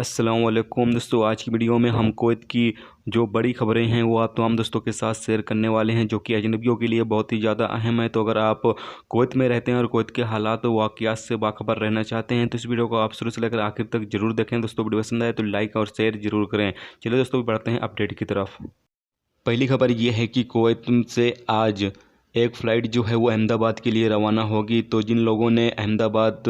अस्सलाम वालेकुम दोस्तों, आज की वीडियो में हम कुवैत की जो बड़ी खबरें हैं वो आप तमाम दोस्तों के साथ शेयर करने वाले हैं, जो कि अजनबियों के लिए बहुत ही ज़्यादा अहम है। तो अगर आप कुवैत में रहते हैं और कुवैत के हालात वाक़ियात से बाखबर रहना चाहते हैं तो इस वीडियो को आप शुरू से लेकर आखिर तक जरूर देखें। दोस्तों वीडियो पसंद आए तो लाइक और शेयर जरूर करें। चलिए दोस्तों बढ़ते हैं अपडेट की तरफ। पहली खबर ये है कि कुवैत से आज एक फ़्लाइट जो है वो अहमदाबाद के लिए रवाना होगी। तो जिन लोगों ने अहमदाबाद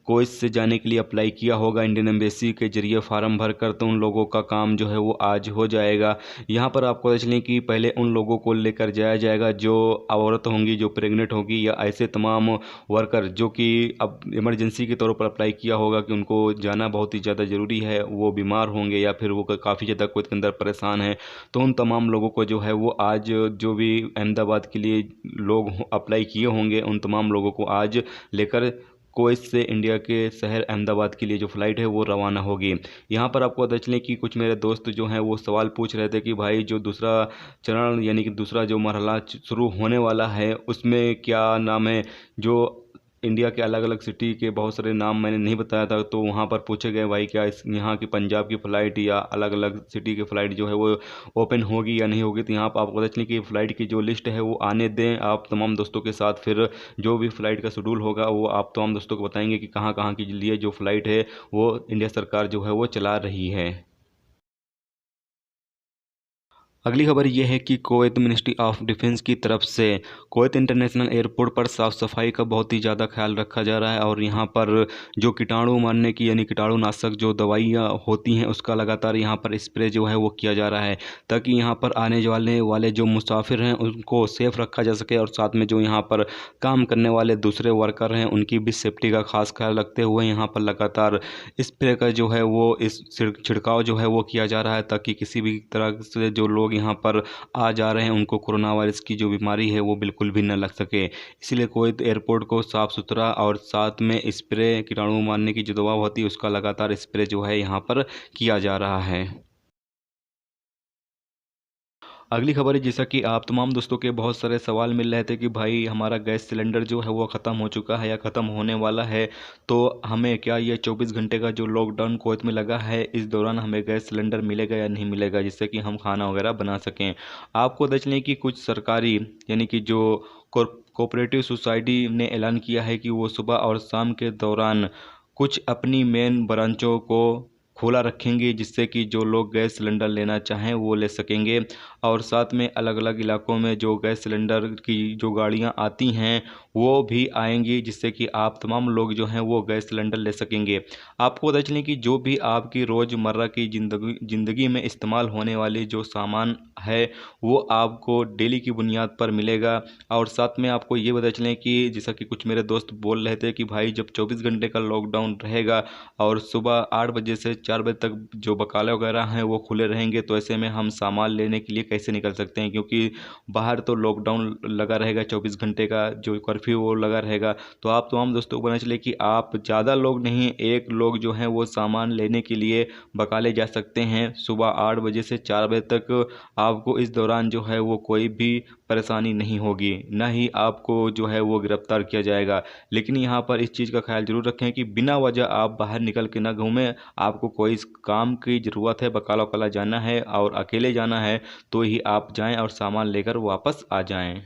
कुवैत से जाने के लिए अप्लाई किया होगा इंडियन एम्बेसी के ज़रिए फ़ार्म भर कर, तो उन लोगों का काम जो है वो आज हो जाएगा। यहाँ पर आपको बता चलें कि पहले उन लोगों को लेकर जाया जाएगा जो औरत होंगी, जो प्रेग्नेंट होगी, या ऐसे तमाम वर्कर जो कि अब इमरजेंसी के तौर पर अप्लाई किया होगा कि उनको जाना बहुत ही ज़्यादा ज़रूरी है, वो बीमार होंगे या फिर वो काफ़ी ज़्यादा कुवैत के अंदर परेशान हैं। तो उन तमाम लोगों को जो है वो आज जो भी अहमदाबाद के लिए लोग अप्लाई किए होंगे उन तमाम लोगों को आज लेकर कुवैत से इंडिया के शहर अहमदाबाद के लिए जो फ़्लाइट है वो रवाना होगी। यहाँ पर आपको बता चलें कि कुछ मेरे दोस्त जो हैं वो सवाल पूछ रहे थे कि भाई जो दूसरा चरण यानी कि दूसरा जो मरहला शुरू होने वाला है उसमें क्या नाम है। जो इंडिया के अलग अलग सिटी के बहुत सारे नाम मैंने नहीं बताया था, तो वहाँ पर पूछे गए भाई क्या इस यहाँ की पंजाब की फ़्लाइट या अलग अलग सिटी की फ़्लाइट जो है वो ओपन होगी या नहीं होगी। तो यहाँ पर आपको पता चले कि फ़्लाइट की जो लिस्ट है वो आने दें आप तमाम दोस्तों के साथ, फिर जो भी फ़्लाइट का शेड्यूल होगा वो आप तमाम दोस्तों को बताएंगे कि कहाँ कहाँ के लिए जो फ़्लाइट है वो इंडिया सरकार जो है वो चला रही है। अगली खबर यह है कि कुवैत मिनिस्ट्री ऑफ डिफेंस की तरफ से कुवैत इंटरनेशनल एयरपोर्ट पर साफ़ सफाई का बहुत ही ज़्यादा ख्याल रखा जा रहा है और यहाँ पर जो कीटाणु मारने की यानी कीटाणुनाशक जो दवाइयाँ होती हैं उसका लगातार यहाँ पर स्प्रे जो है वो किया जा रहा है, ताकि यहाँ पर आने वाले जो मुसाफिर हैं उनको सेफ़ रखा जा सके और साथ में जो यहाँ पर काम करने वाले दूसरे वर्कर हैं उनकी भी सेफ्टी का खास ख्याल रखते हुए यहाँ पर लगातार स्प्रे का जो है वो इस छिड़काव जो है वो किया जा रहा है, ताकि किसी भी तरह से जो लोग यहाँ पर आ जा रहे हैं उनको कोरोना वायरस की जो बीमारी है वो बिल्कुल भी न लग सके। इसलिए कुवैत एयरपोर्ट को साफ़ सुथरा और साथ में स्प्रे कीटाणु मारने की जो दवा होती है उसका लगातार स्प्रे जो है यहाँ पर किया जा रहा है। अगली खबर है, जैसा कि आप तमाम दोस्तों के बहुत सारे सवाल मिल रहे थे कि भाई हमारा गैस सिलेंडर जो है वो ख़त्म हो चुका है या ख़त्म होने वाला है, तो हमें क्या ये 24 घंटे का जो लॉकडाउन कुवैत में लगा है इस दौरान हमें गैस सिलेंडर मिलेगा या नहीं मिलेगा, जिससे कि हम खाना वगैरह बना सकें। आपको बता चलें कि कुछ सरकारी यानी कि जो कोऑपरेटिव सोसाइटी ने ऐलान किया है कि वो सुबह और शाम के दौरान कुछ अपनी मेन ब्रांचों को खुला रखेंगे, जिससे कि जो लोग गैस सिलेंडर लेना चाहें वो ले सकेंगे। और साथ में अलग अलग इलाकों में जो गैस सिलेंडर की जो गाड़ियां आती हैं वो भी आएंगी, जिससे कि आप तमाम लोग जो हैं वो गैस सिलेंडर ले सकेंगे। आपको बता चलें कि जो भी आपकी रोज़मर्रा की ज़िंदगी में इस्तेमाल होने वाली जो सामान है वो आपको डेली की बुनियाद पर मिलेगा। और साथ में आपको ये बता चलें कि जैसा कि कुछ मेरे दोस्त बोल रहे थे कि भाई जब 24 घंटे का लॉकडाउन रहेगा और सुबह 8 बजे से 4 बजे तक जो बकाले वगैरह हैं वो खुले रहेंगे, तो ऐसे में हम सामान लेने के लिए कैसे निकल सकते हैं, क्योंकि बाहर तो लॉकडाउन लगा रहेगा, 24 घंटे का जो कर्फ्यू वो लगा रहेगा। तो आप तमाम दोस्तों को पता चले कि आप ज़्यादा लोग नहीं, एक लोग जो हैं वो सामान लेने के लिए बकाले जा सकते हैं सुबह 8 बजे से 4 बजे तक। आपको इस दौरान जो है वो कोई भी परेशानी नहीं होगी, ना ही आपको जो है वो गिरफ्तार किया जाएगा। लेकिन यहाँ पर इस चीज़ का ख्याल जरूर रखें कि बिना वजह आप बाहर निकल के ना घूमें। आपको कोई इस काम की ज़रूरत है, बकाला वकाला जाना है और अकेले जाना है तो ही आप जाएं और सामान लेकर वापस आ जाएं।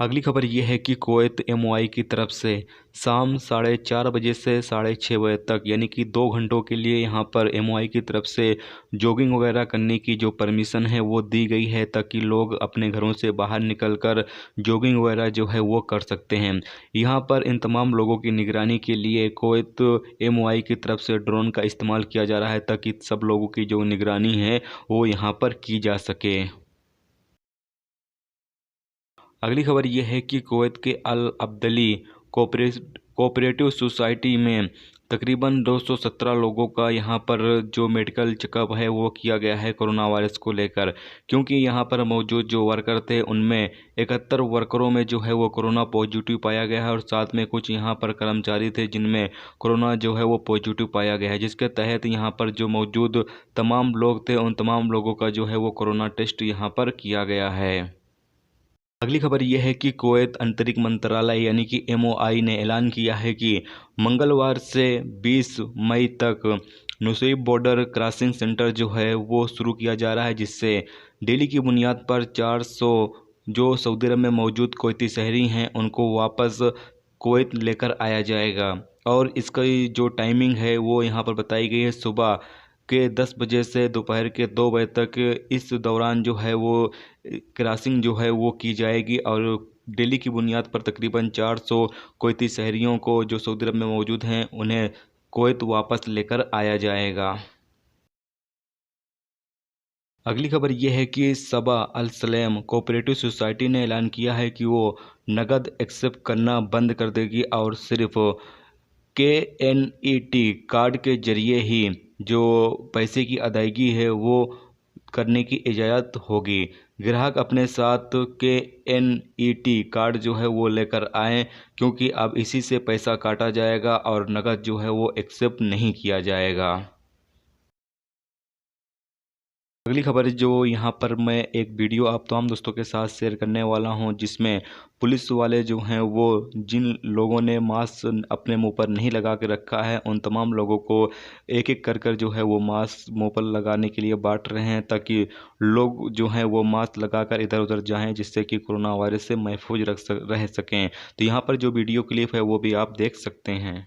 अगली खबर यह है कि कुवैत एमओआई की तरफ से शाम 4:30 बजे से 6:30 बजे तक यानी कि 2 घंटों के लिए यहाँ पर एमओआई की तरफ से जॉगिंग वगैरह करने की जो परमिशन है वो दी गई है, ताकि लोग अपने घरों से बाहर निकलकर जॉगिंग वगैरह जो है वो कर सकते हैं। यहाँ पर इन तमाम लोगों की निगरानी के लिए कुवैत एमओआई की तरफ से ड्रोन का इस्तेमाल किया जा रहा है, ताकि सब लोगों की जो निगरानी है वो यहाँ पर की जा सके। अगली खबर यह है कि कुवैत के अल अब्दली कोऑपरेटिव सोसाइटी में तकरीबन 217 लोगों का यहाँ पर जो मेडिकल चेकअप है वो किया गया है कोरोना वायरस को लेकर, क्योंकि यहाँ पर मौजूद जो वर्कर थे उनमें 71 वर्करों में जो है वो कोरोना पॉजिटिव पाया गया है और साथ में कुछ यहाँ पर कर्मचारी थे जिनमें कोरोना जो है वो पॉजिटिव पाया गया है, जिसके तहत यहाँ पर जो मौजूद तमाम लोग थे उन तमाम लोगों का जो है वो कोरोना टेस्ट यहाँ पर किया गया है। अगली खबर यह है कि कुवैत अंतरिक्ष मंत्रालय यानी कि MOI ने ऐलान किया है कि मंगलवार से 20 मई तक नुसैब बॉर्डर क्रॉसिंग सेंटर जो है वो शुरू किया जा रहा है, जिससे डेली की बुनियाद पर 400 जो सऊदी अरब में मौजूद कुवैती शहरी हैं उनको वापस कुवैत लेकर आया जाएगा। और इसका जो टाइमिंग है वो यहाँ पर बताई गई है, सुबह के 10 बजे से दोपहर के 2 बजे तक। इस दौरान जो है वो क्रॉसिंग जो है वो की जाएगी और डेली की बुनियाद पर तकरीबन 400 कुवैती शहरियों को जो सऊदी अरब में मौजूद हैं उन्हें कुवैत वापस लेकर आया जाएगा। अगली खबर यह है कि सबा अल सलेम कोऑपरेटिव सोसाइटी ने ऐलान किया है कि वो नकद एक्सेप्ट करना बंद कर देगी और सिर्फ KNET कार्ड के जरिए ही जो पैसे की अदायगी है वो करने की इजाज़त होगी। ग्राहक अपने साथ KNET कार्ड जो है वो लेकर आएँ, क्योंकि अब इसी से पैसा काटा जाएगा और नकद जो है वो एक्सेप्ट नहीं किया जाएगा। अगली खबर जो यहाँ पर मैं एक वीडियो आप तमाम दोस्तों के साथ शेयर करने वाला हूँ, जिसमें पुलिस वाले जो हैं वो जिन लोगों ने मास्क अपने मुंह पर नहीं लगा के रखा है उन तमाम लोगों को एक एक कर कर जो है वो मास्क मुंह पर लगाने के लिए बांट रहे हैं, ताकि लोग जो हैं वो मास्क लगाकर इधर उधर जाएं, जिससे कि कोरोना वायरस से महफूज रह सकें। तो यहाँ पर जो वीडियो क्लिप है वो भी आप देख सकते हैं।